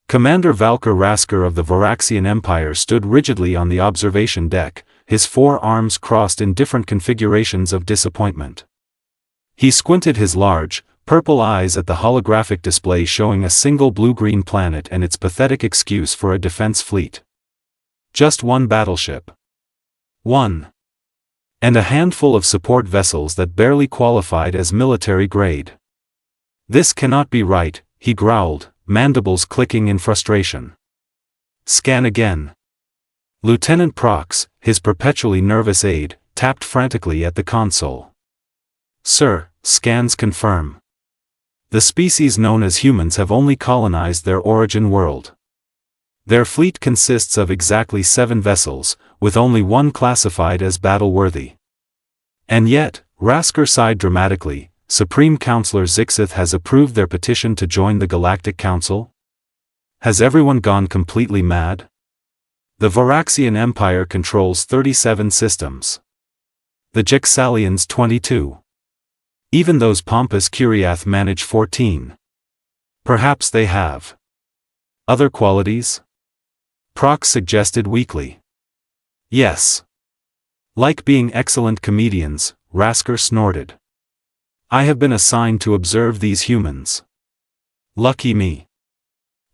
Commander Raskar of the Varaxian Empire stood rigidly on the observation deck, his 4 arms crossed in different configurations of disappointment. He squinted his large, purple eyes at the holographic display showing a single blue-green planet and its pathetic excuse for a defense fleet. Just 1 battleship. 1. And a handful of support vessels that barely qualified as military grade. This cannot be right, he growled, mandibles clicking in frustration. Scan again. Lieutenant Prox, his perpetually nervous aide, tapped frantically at the console. Sir, scans confirm. The species known as humans have only colonized their origin world. Their fleet consists of exactly 7 vessels, with only 1 classified as battle-worthy. And yet, Raskar sighed dramatically, Supreme Counselor Zixith has approved their petition to join the Galactic Council? Has everyone gone completely mad? The Varaxian Empire controls 37 systems. The Jexalians 22. Even those pompous Curiath manage 14. Perhaps they have other qualities? Prox suggested weakly. Yes. Like being excellent comedians, Raskar snorted. I have been assigned to observe these humans. Lucky me.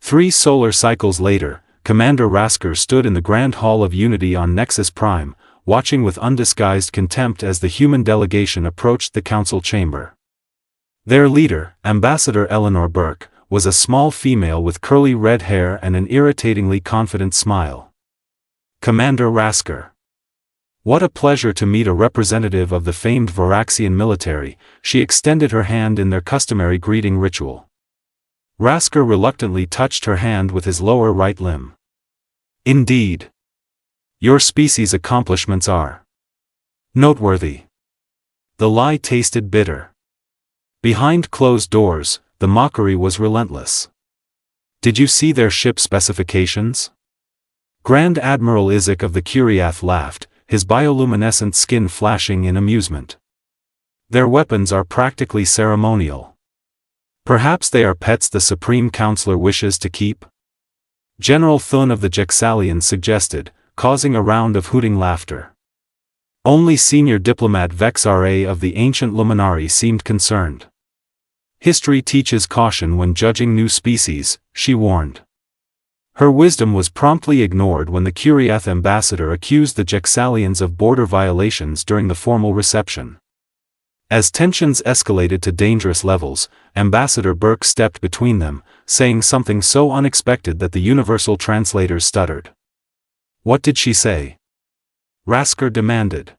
3 solar cycles later, Commander Raskar stood in the Grand Hall of Unity on Nexus Prime, watching with undisguised contempt as the human delegation approached the council chamber. Their leader, Ambassador Eleanor Burke, was a small female with curly red hair and an irritatingly confident smile. Commander Raskar. What a pleasure to meet a representative of the famed Varaxian military, she extended her hand in their customary greeting ritual. Raskar reluctantly touched her hand with his lower right limb. Indeed. Your species' accomplishments are noteworthy. The lie tasted bitter. Behind closed doors, the mockery was relentless. Did you see their ship specifications? Grand Admiral Izek of the Curiath laughed, his bioluminescent skin flashing in amusement. Their weapons are practically ceremonial. Perhaps they are pets the Supreme Counselor wishes to keep? General Thun of the Jexalians suggested, causing a round of hooting laughter. Only senior diplomat Vex Ra of the ancient Luminari seemed concerned. History teaches caution when judging new species, she warned. Her wisdom was promptly ignored when the Curiath ambassador accused the Jexalians of border violations during the formal reception. As tensions escalated to dangerous levels, Ambassador Burke stepped between them, saying something so unexpected that the universal translators stuttered. What did she say? Raskar demanded.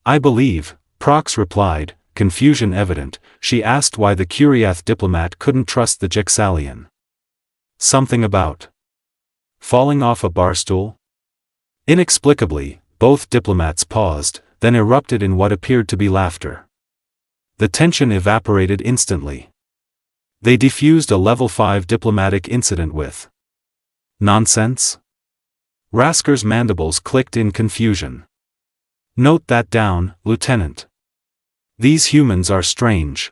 I believe, Prox replied, confusion evident. She asked why the Curiath diplomat couldn't trust the Jexalian. Something about falling off a barstool? Inexplicably, both diplomats paused, then erupted in what appeared to be laughter. The tension evaporated instantly. They defused a level 5 diplomatic incident with nonsense? Raskar's mandibles clicked in confusion. Note that down, Lieutenant. These humans are strange.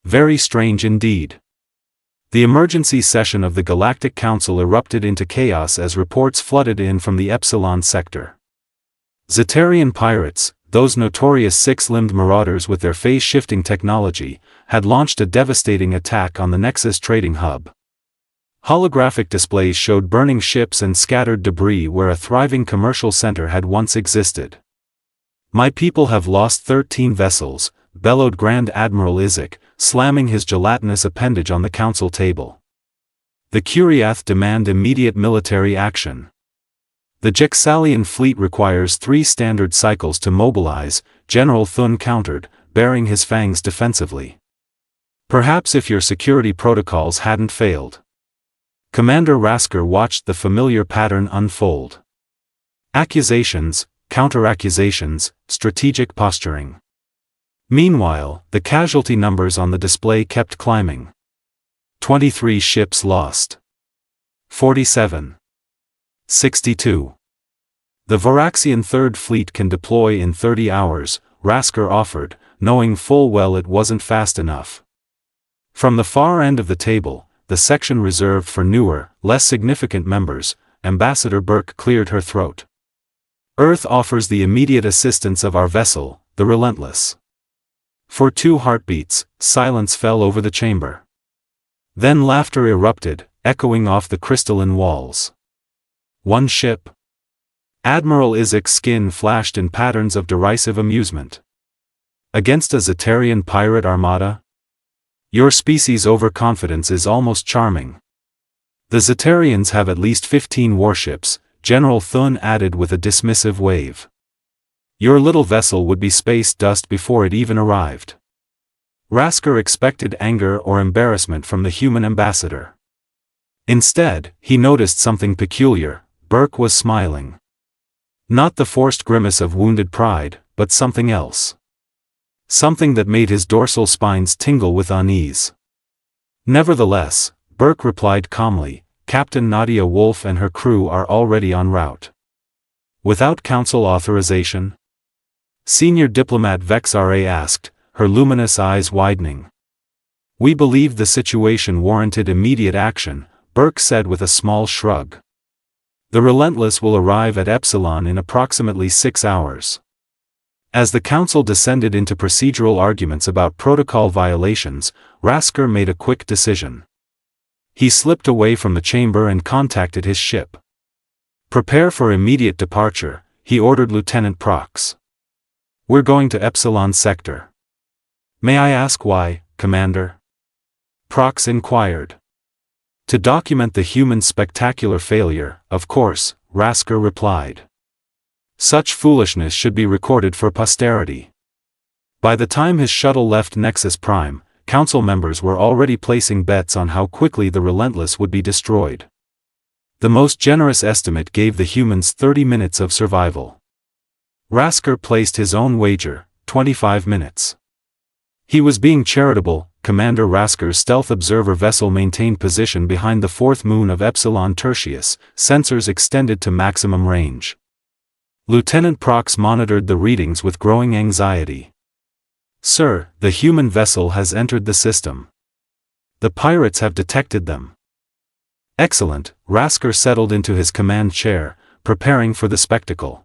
Very strange indeed. The emergency session of the Galactic Council erupted into chaos as reports flooded in from the Epsilon sector. Zetarian pirates, those notorious 6-limbed marauders with their phase-shifting technology, had launched a devastating attack on the Nexus trading hub. Holographic displays showed burning ships and scattered debris where a thriving commercial center had once existed. My people have lost 13 vessels, bellowed Grand Admiral Izek, slamming his gelatinous appendage on the council table. The Curiath demand immediate military action. The Jexalian fleet requires 3 standard cycles to mobilize, General Thun countered, baring his fangs defensively. Perhaps if your security protocols hadn't failed. Commander Raskar watched the familiar pattern unfold. Accusations, counter-accusations, strategic posturing. Meanwhile, the casualty numbers on the display kept climbing. 23 ships lost. 47. 62. The Varaxian Third Fleet can deploy in 30 hours, Raskar offered, knowing full well it wasn't fast enough. From the far end of the table, the section reserved for newer, less significant members, Ambassador Burke cleared her throat. Earth offers the immediate assistance of our vessel, the Relentless. For 2 heartbeats, silence fell over the chamber. Then laughter erupted, echoing off the crystalline walls. One ship? Admiral Isaac's skin flashed in patterns of derisive amusement. Against a Zetarian pirate armada? Your species' overconfidence is almost charming. The Zetarians have at least 15 warships, General Thun added with a dismissive wave. Your little vessel would be space dust before it even arrived. Raskar expected anger or embarrassment from the human ambassador. Instead, he noticed something peculiar. Burke was smiling. Not the forced grimace of wounded pride, but something else. Something that made his dorsal spines tingle with unease. Nevertheless, Burke replied calmly, Captain Nadia Wolfe and her crew are already en route. Without council authorization? Senior diplomat Vexare asked, her luminous eyes widening. We believed the situation warranted immediate action, Burke said with a small shrug. The Relentless will arrive at Epsilon in approximately 6 hours. As the council descended into procedural arguments about protocol violations, Raskar made a quick decision. He slipped away from the chamber and contacted his ship. Prepare for immediate departure, he ordered Lieutenant Prox. We're going to Epsilon Sector. May I ask why, Commander? Prox inquired. To document the human spectacular failure, of course, Raskar replied. Such foolishness should be recorded for posterity. By the time his shuttle left Nexus Prime, council members were already placing bets on how quickly the Relentless would be destroyed. The most generous estimate gave the humans 30 minutes of survival. Raskar placed his own wager, 25 minutes. He was being charitable. Commander Raskar's stealth observer vessel maintained position behind the 4th moon of Epsilon Tertius, sensors extended to maximum range. Lieutenant Prox monitored the readings with growing anxiety. Sir, the human vessel has entered the system. The pirates have detected them. Excellent, Raskar settled into his command chair, preparing for the spectacle.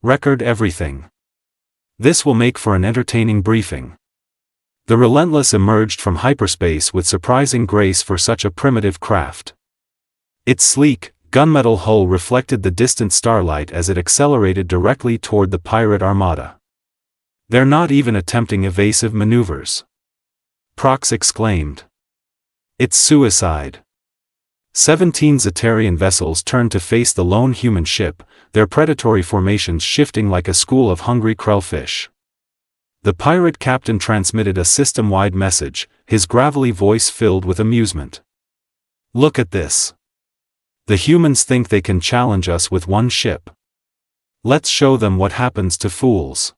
Record everything. This will make for an entertaining briefing. The Relentless emerged from hyperspace with surprising grace for such a primitive craft. Its sleek, gunmetal hull reflected the distant starlight as it accelerated directly toward the pirate armada. They're not even attempting evasive maneuvers. Prox exclaimed. It's suicide. 17 Zetarian vessels turned to face the lone human ship, their predatory formations shifting like a school of hungry krellfish. The pirate captain transmitted a system-wide message, his gravelly voice filled with amusement. Look at this. The humans think they can challenge us with one ship. Let's show them what happens to fools.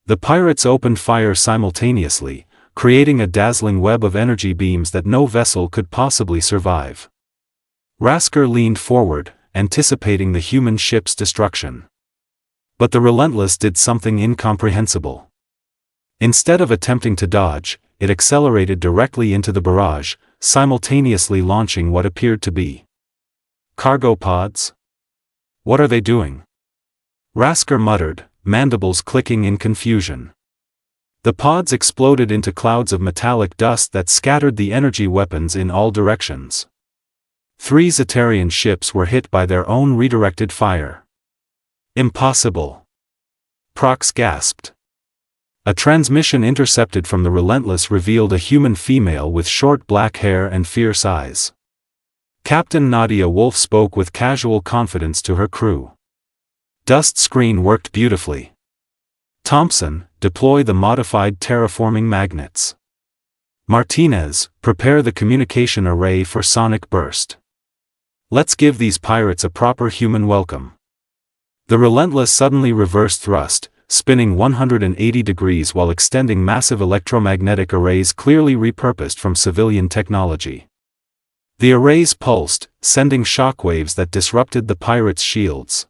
The pirates opened fire simultaneously, creating a dazzling web of energy beams that no vessel could possibly survive. Raskar leaned forward, anticipating the human ship's destruction. But the Relentless did something incomprehensible. Instead of attempting to dodge, it accelerated directly into the barrage, simultaneously launching what appeared to be cargo pods? What are they doing? Raskar muttered, mandibles clicking in confusion. The pods exploded into clouds of metallic dust that scattered the energy weapons in all directions. 3 Zetarian ships were hit by their own redirected fire. Impossible. Prox gasped. A transmission intercepted from the Relentless revealed a human female with short black hair and fierce eyes. Captain Nadia Wolfe spoke with casual confidence to her crew. Dust screen worked beautifully. Thompson, deploy the modified terraforming magnets. Martinez, prepare the communication array for sonic burst. Let's give these pirates a proper human welcome. The Relentless suddenly reverse thrust, spinning 180 degrees while extending massive electromagnetic arrays clearly repurposed from civilian technology. The arrays pulsed, sending shockwaves that disrupted the pirates' shields.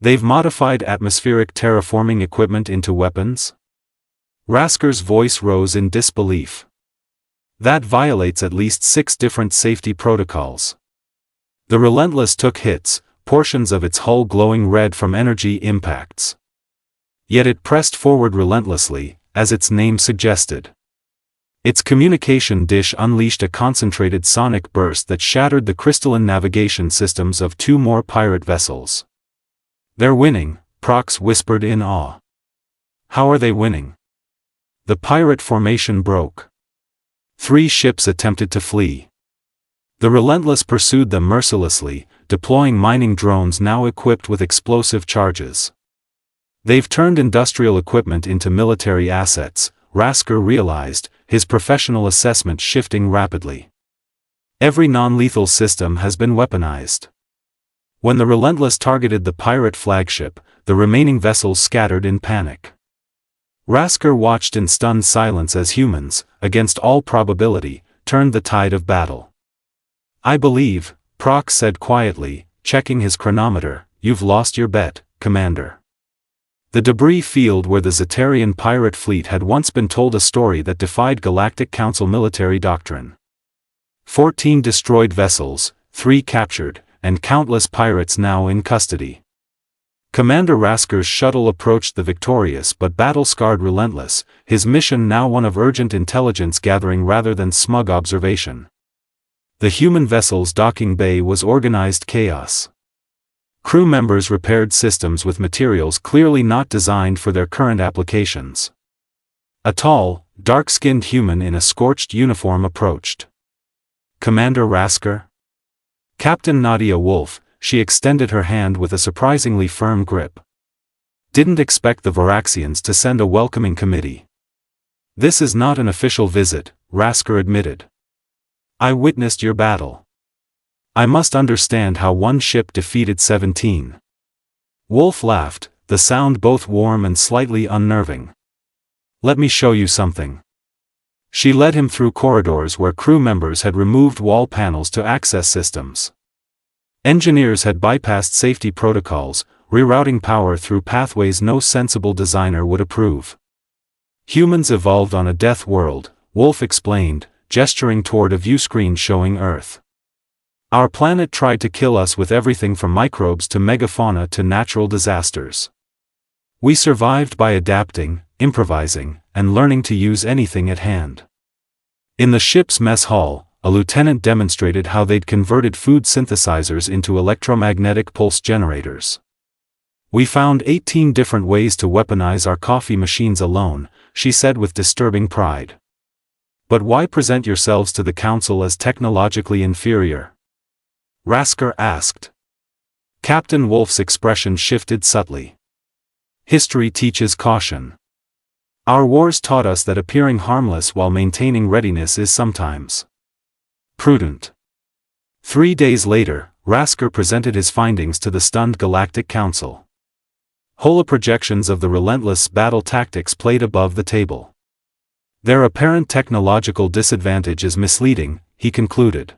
They've modified atmospheric terraforming equipment into weapons? Raskar's voice rose in disbelief. That violates at least 6 different safety protocols. The Relentless took hits, portions of its hull glowing red from energy impacts. Yet it pressed forward relentlessly, as its name suggested. Its communication dish unleashed a concentrated sonic burst that shattered the crystalline navigation systems of 2 more pirate vessels. "They're winning," Prox whispered in awe. "How are they winning?" The pirate formation broke. 3 ships attempted to flee. The Relentless pursued them mercilessly, deploying mining drones now equipped with explosive charges. "They've turned industrial equipment into military assets," Raskar realized, his professional assessment shifting rapidly. "Every non-lethal system has been weaponized." When the Relentless targeted the pirate flagship, the remaining vessels scattered in panic. Raskar watched in stunned silence as humans, against all probability, turned the tide of battle. "I believe," Prox said quietly, checking his chronometer, "you've lost your bet, Commander." The debris field where the Zetarian pirate fleet had once been told a story that defied Galactic Council military doctrine. 14 destroyed vessels, 3 captured, and countless pirates now in custody. Commander Raskar's shuttle approached the victorious but battle-scarred Relentless, his mission now one of urgent intelligence gathering rather than smug observation. The human vessel's docking bay was organized chaos. Crew members repaired systems with materials clearly not designed for their current applications. A tall, dark-skinned human in a scorched uniform approached. "Commander Raskar?" "Captain Nadia Wolfe," she extended her hand with a surprisingly firm grip. "Didn't expect the Voraxians to send a welcoming committee." "This is not an official visit," Raskar admitted. "I witnessed your battle. I must understand how one ship defeated 17. Wolfe laughed, the sound both warm and slightly unnerving. "Let me show you something." She led him through corridors where crew members had removed wall panels to access systems. Engineers had bypassed safety protocols, rerouting power through pathways no sensible designer would approve. "Humans evolved on a death world," Wolfe explained, gesturing toward a viewscreen showing Earth. "Our planet tried to kill us with everything from microbes to megafauna to natural disasters. We survived by adapting, improvising, and learning to use anything at hand." In the ship's mess hall, a lieutenant demonstrated how they'd converted food synthesizers into electromagnetic pulse generators. "We found 18 different ways to weaponize our coffee machines alone," she said with disturbing pride. "But why present yourselves to the Council as technologically inferior?" Raskar asked. Captain Wolfe's expression shifted subtly. "History teaches caution. Our wars taught us that appearing harmless while maintaining readiness is sometimes prudent." 3 days later, Raskar presented his findings to the stunned Galactic Council. Holoprojections of the Relentless battle tactics played above the table. "Their apparent technological disadvantage is misleading," he concluded.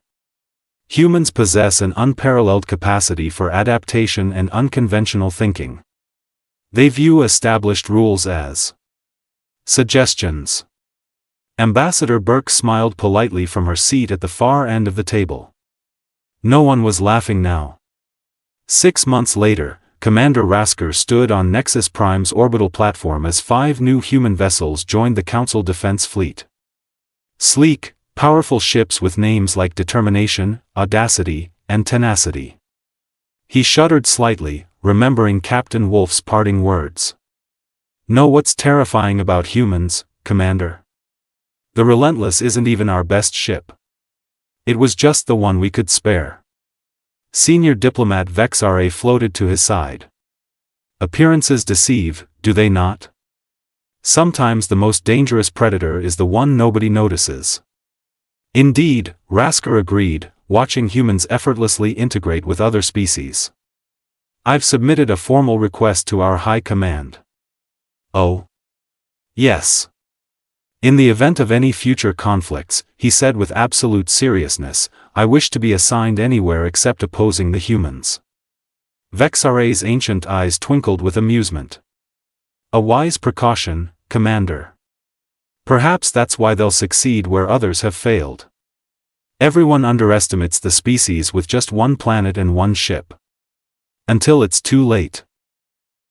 "Humans possess an unparalleled capacity for adaptation and unconventional thinking. They view established rules as suggestions." Ambassador Burke smiled politely from her seat at the far end of the table. No one was laughing now. 6 months later, Commander Raskar stood on Nexus Prime's orbital platform as 5 new human vessels joined the Council Defense Fleet. Sleek, powerful ships with names like Determination, Audacity, and Tenacity. He shuddered slightly, remembering Captain Wolfe's parting words. "Know what's terrifying about humans, Commander? The Relentless isn't even our best ship. It was just the one we could spare." Senior diplomat Vexare floated to his side. "Appearances deceive, do they not? Sometimes the most dangerous predator is the one nobody notices." "Indeed," Raskar agreed, watching humans effortlessly integrate with other species. "I've submitted a formal request to our High Command." "Oh? Yes. In the event of any future conflicts," he said with absolute seriousness, "I wish to be assigned anywhere except opposing the humans." Vexare's ancient eyes twinkled with amusement. "A wise precaution, Commander. Perhaps that's why they'll succeed where others have failed. Everyone underestimates the species with just one planet and one ship. Until it's too late.